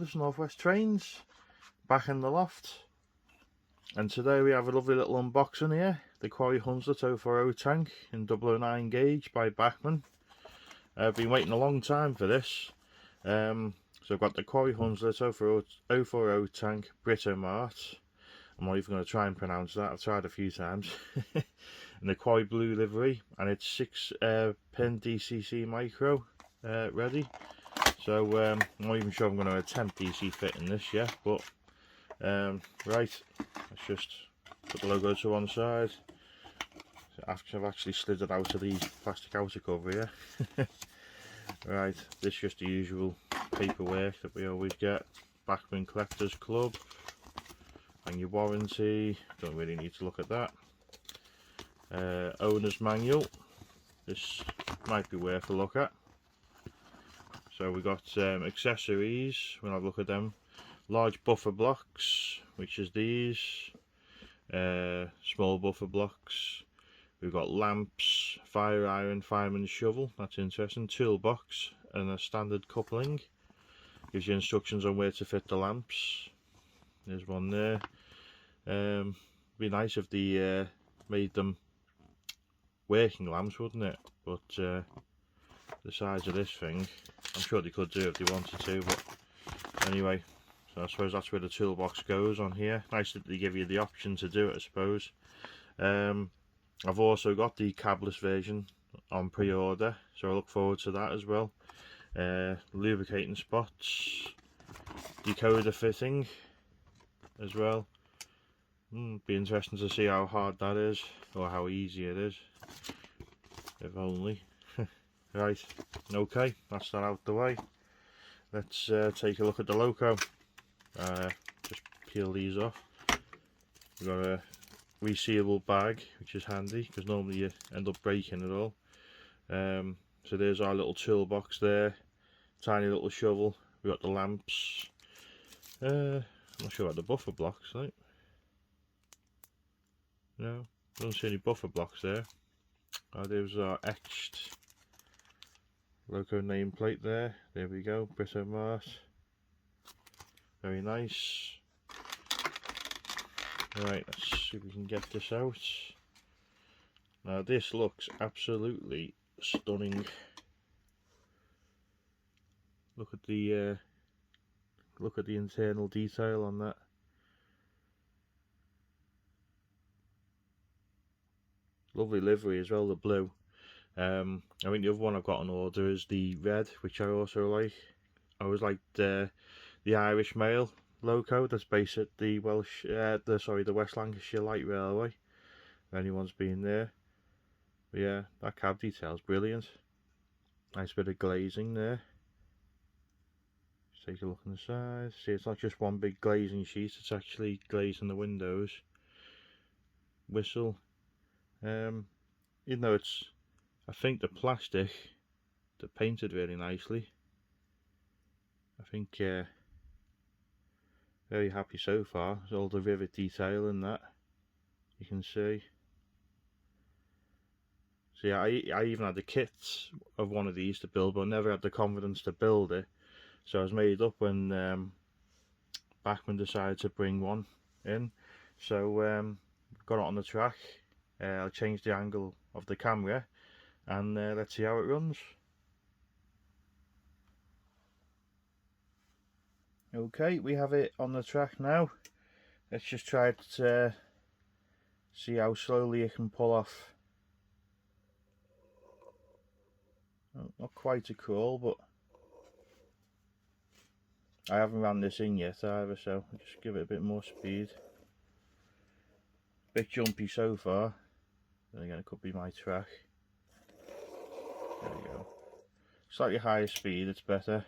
this Northwest Trains, back in the loft, and today we have a lovely little unboxing here, the Quarry Hunslet 040 tank in 009 gauge by Bachmann. I've been waiting a long time for this, so I've got the Quarry Hunslet 040 tank Britomart. I'm not even going to try and pronounce that, I've tried a few times. In the Quarry blue livery, and it's 6 pin DCC micro ready. So I'm not even sure I'm going to attempt DC fitting this yet, but right, let's just put the logo to one side. After I've actually slid it out of the plastic outer cover here. Right, this is just the usual paperwork that we always get. Bachmann Collectors Club and your warranty, don't really need to look at that. Owner's manual, this might be worth a look at. So we got accessories, we'll have a look at them. Large buffer blocks, which is these. Small buffer blocks. We've got lamps, fire iron, fireman's shovel, that's interesting. Toolbox and a standard coupling. Gives you instructions on where to fit the lamps. There's one there. Be nice if they made them working lamps, wouldn't it? But the size of this thing, I'm sure they could do if they wanted to, but anyway, so I suppose that's where the toolbox goes on here. Nice that they give you the option to do it, I suppose. I've also got the cabless version on pre-order, so I look forward to that as well. Lubricating spots, decoder fitting as well. Be interesting to see how hard that is, or how easy it is, if only. Right, okay, that's that out the way. Let's take a look at the loco. Just peel these off. We've got a resealable bag, which is handy because normally you end up breaking it all. So there's our little toolbox there, tiny little shovel. We've got the lamps. I'm not sure about the buffer blocks, right? No, don't see any buffer blocks there. There's our etched loco nameplate there. There we go, Britomart. Very nice. Right, let's see if we can get this out. Now this looks absolutely stunning. Look at the internal detail on that. Lovely livery as well, the blue. I think the other one I've got on order is the red, which I also like. I always liked the Irish Mail loco that's based at the the West Lancashire Light Railway. If anyone's been there. But yeah, that cab detail's brilliant. Nice bit of glazing there. Just take a look on the side. See, it's not just one big glazing sheet, it's actually glazing the windows. Whistle. Even though it's, I think the plastic, they're painted really nicely. I think very happy so far. There's all the rivet detail in that, you can see. So yeah, I even had the kits of one of these to build, but I never had the confidence to build it. So I was made up when Bachmann decided to bring one in. So got it on the track. I'll change the angle of the camera and let's see how it runs. Okay, we have it on the track now. Let's just try to see how slowly it can pull off. Not quite a crawl, but I haven't ran this in yet either, so I'll just give it a bit more speed. Bit jumpy so far. Then again, it could be my track. There we go. Slightly higher speed, it's better.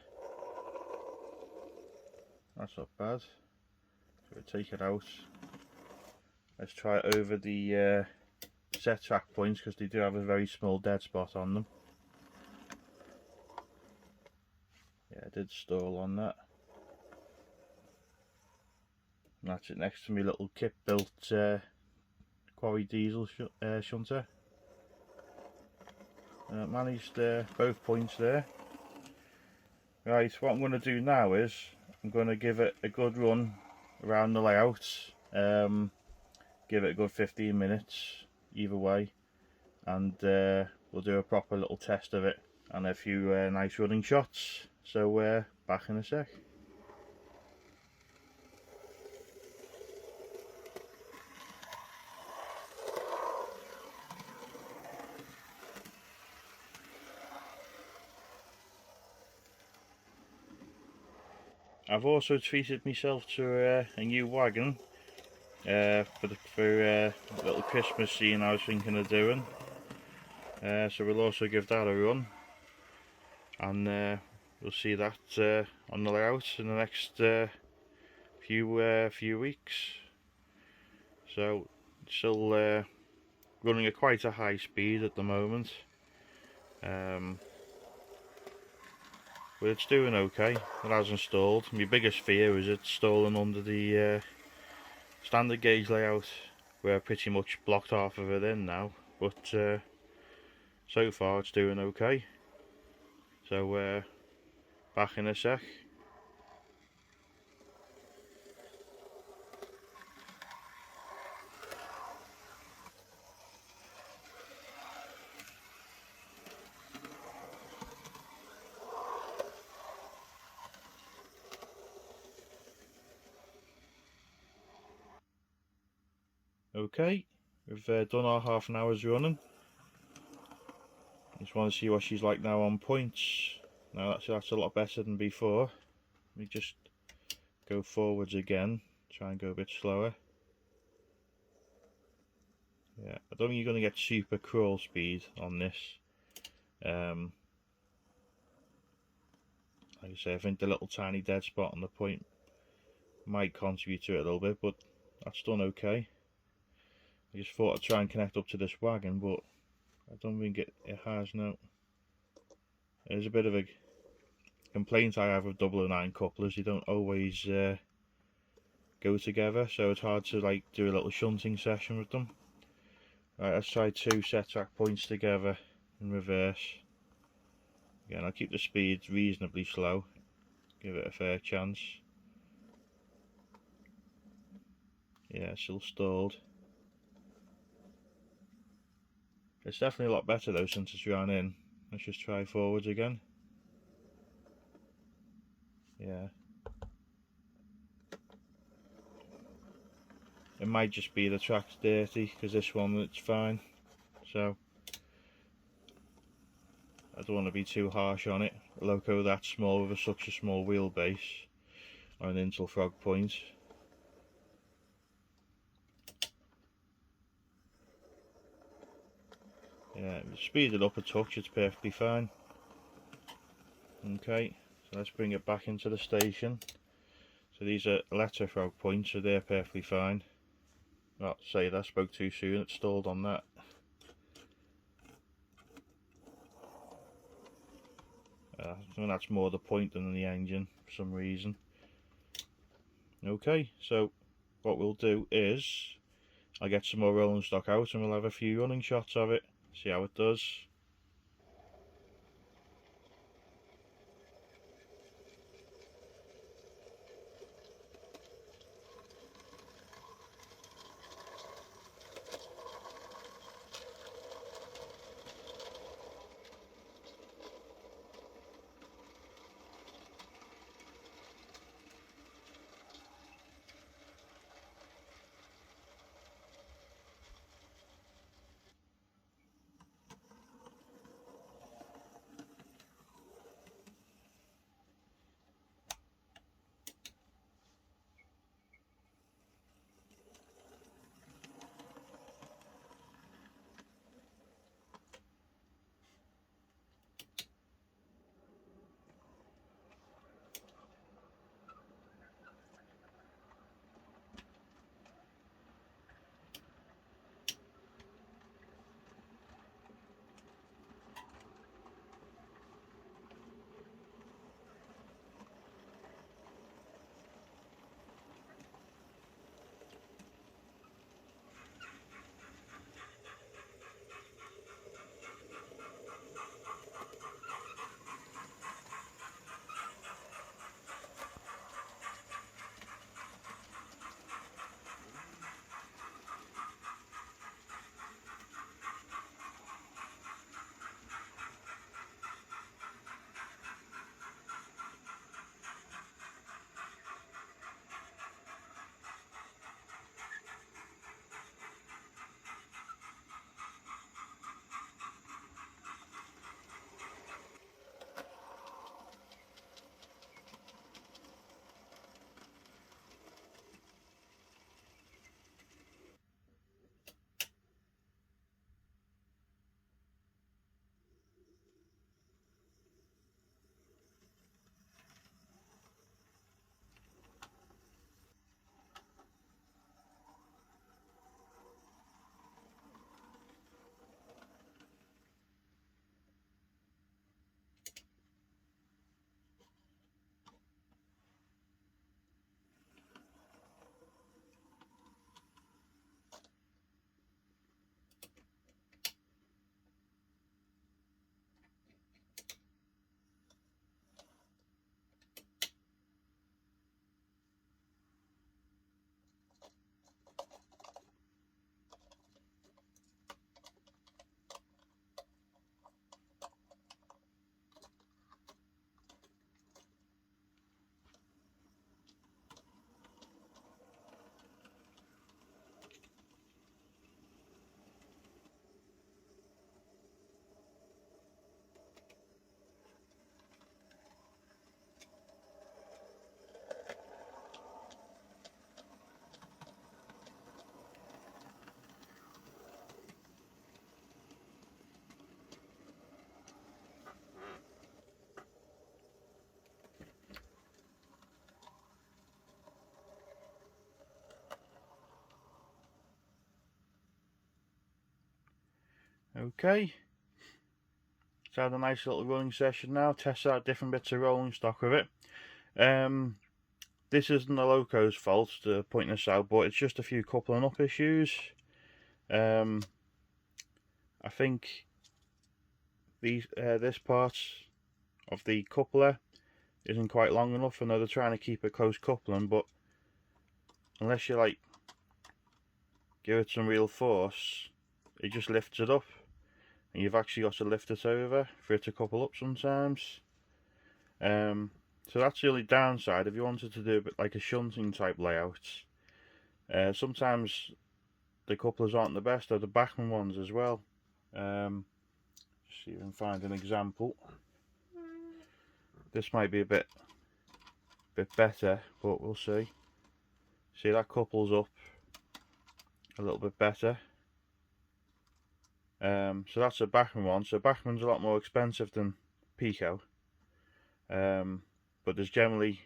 That's not bad. So we'll take it out. Let's try it over the set track points because they do have a very small dead spot on them. Yeah, I did stall on that. And that's it next to my little kit built Quarry diesel shunter. Managed both points there. Right, what I'm going to do now is I'm I'm going to give it a good run around the layout, give it a good 15 minutes either way, and we'll do a proper little test of it and a few nice running shots. So back in a sec. I've also treated myself to a new wagon for a little Christmas scene I was thinking of doing. So we'll also give that a run, and we'll see that on the layout in the next few weeks. So still running at quite a high speed at the moment, but it's doing okay. It hasn't stalled. My biggest fear is it's stalling under the standard gauge layout, where I pretty much blocked half of it in now, but so far it's doing okay. So back in a sec. Okay, we've done our half an hour's running. Just want to see what she's like now on points. Now that's a lot better than before. Let me just go forwards again, try and go a bit slower. Yeah, I don't think you're going to get super crawl speed on this. Like I say, I think the little tiny dead spot on the point might contribute to it a little bit, but that's done okay. I just thought I'd try and connect up to this wagon, but I don't think it has now. There's a bit of a complaint I have with 009 couplers. They don't always go together, so it's hard to like do a little shunting session with them. Right, let's try 2 set track points together in reverse. Again, I'll keep the speed reasonably slow, give it a fair chance. Yeah, it's still stalled. It's definitely a lot better though since it's run in. Let's just try forwards again. Yeah. It might just be the track's dirty, because this one it's fine. So I don't want to be too harsh on it. A loco that small with such a small wheelbase on an Intel Frog point. Yeah, speed it up a touch, it's perfectly fine. Okay, so let's bring it back into the station. So these are letter frog points, so they're perfectly fine. Well, say that, spoke too soon, it stalled on that. I think that's more the point than the engine for some reason. Okay, so what we'll do is I'll get some more rolling stock out and we'll have a few running shots of it, see how it does. Okay, so I had a nice little running session now, test out different bits of rolling stock with it. This isn't the loco's fault to point this out, but it's just a few coupling up issues. I think this part of the coupler isn't quite long enough. I know they're trying to keep a close coupling, but unless you like give it some real force, it just lifts it up, and you've actually got to lift it over for it to couple up sometimes. So that's the only downside if you wanted to do a bit like a shunting type layout. Sometimes the couplers aren't the best, or the Bachmann ones as well. See if I can find an example. This might be a bit better, but we'll see. See, that couples up a little bit better. So that's a Bachmann one. So Bachmann's a lot more expensive than Pico, but there's generally,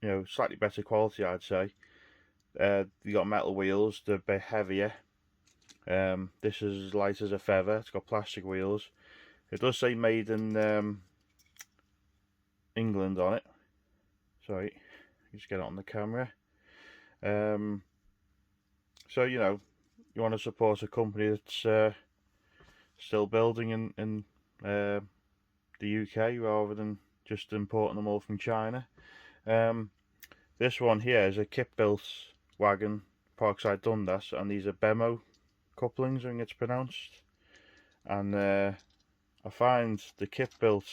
you know, slightly better quality, I'd say. You got metal wheels, they're a bit heavier. This is as light as a feather. It's got plastic wheels. It does say made in England on it. Sorry, just get it on the camera. So you know, you want to support a company that's still building in the UK rather than just importing them all from China. This one here is a kit-built wagon, Parkside Dundas, and these are Bemo couplings, I think it's pronounced. And I find the kit-built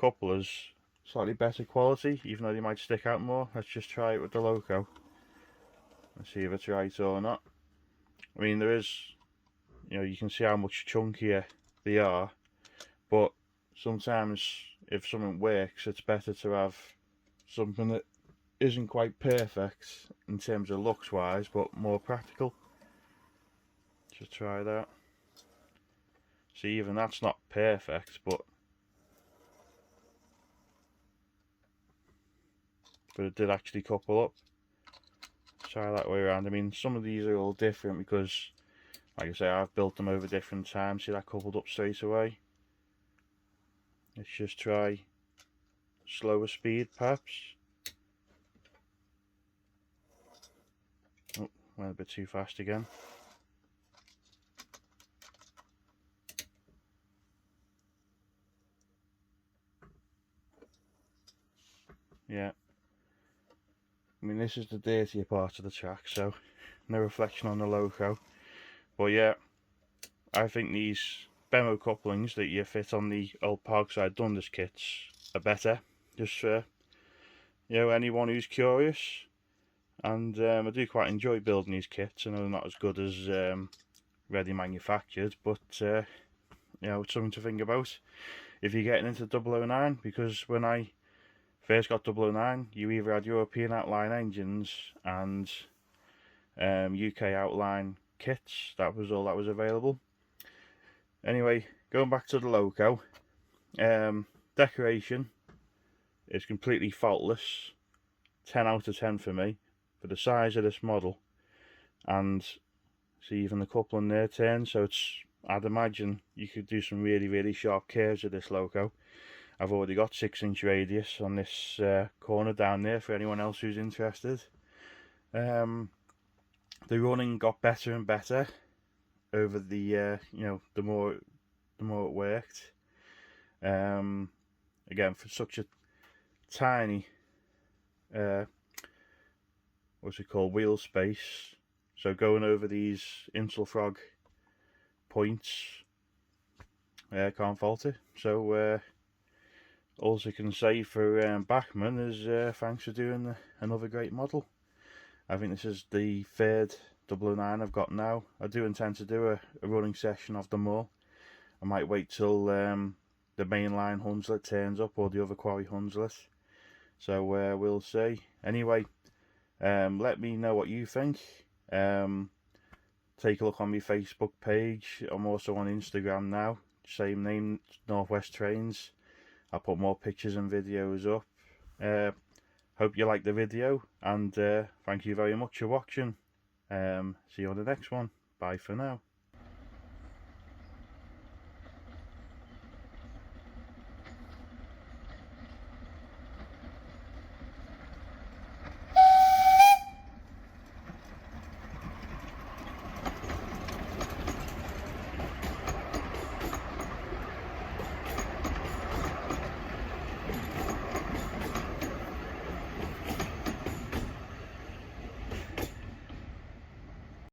couplers slightly better quality, even though they might stick out more. Let's just try it with the loco and see if it's right or not. I mean, there is, you know, you can see how much chunkier they are, but sometimes if something works, it's better to have something that isn't quite perfect in terms of looks wise, but more practical. Just try that. See, even that's not perfect, but it did actually couple up. Try that way around. I mean, some of these are all different because, like I say, I've built them over different times. See, that coupled up straight away. Let's just try slower speed, perhaps. Oh, went a bit too fast again. Yeah. I mean, this is the dirtier part of the track, so no reflection on the loco. But yeah, I think these Bemo couplings that you fit on the old Parkside Dundas kits are better. Just for, you know, anyone who's curious. And I do quite enjoy building these kits. I know they're not as good as ready manufactured, but you know, it's something to think about if you're getting into 009, because when I first got 009, you either had European outline engines and UK outline kits. That was all that was available. Anyway, going back to the loco, decoration is completely faultless. 10 out of 10 for me, for the size of this model. And see, even the coupling there turns, so it's, I'd imagine you could do some really sharp curves with this loco. I've already got 6-inch radius on this corner down there for anyone else who's interested. The running got better and better over the you know, the more it worked. Again, for such a tiny what's it called, wheel space, so going over these Insulfrog points, can't fault it. So all I can say for Bachmann is thanks for doing another great model. I think this is the third 009 I've got now. I do intend to do a running session of them all. I might wait till the mainline Hunslet turns up, or the other Quarry Hunslet. So we'll see. Anyway, let me know what you think. Take a look on my Facebook page. I'm also on Instagram now. Same name, Northwest Trains. I'll put more pictures and videos up. Hope you liked the video, and thank you very much for watching. See you on the next one. Bye for now.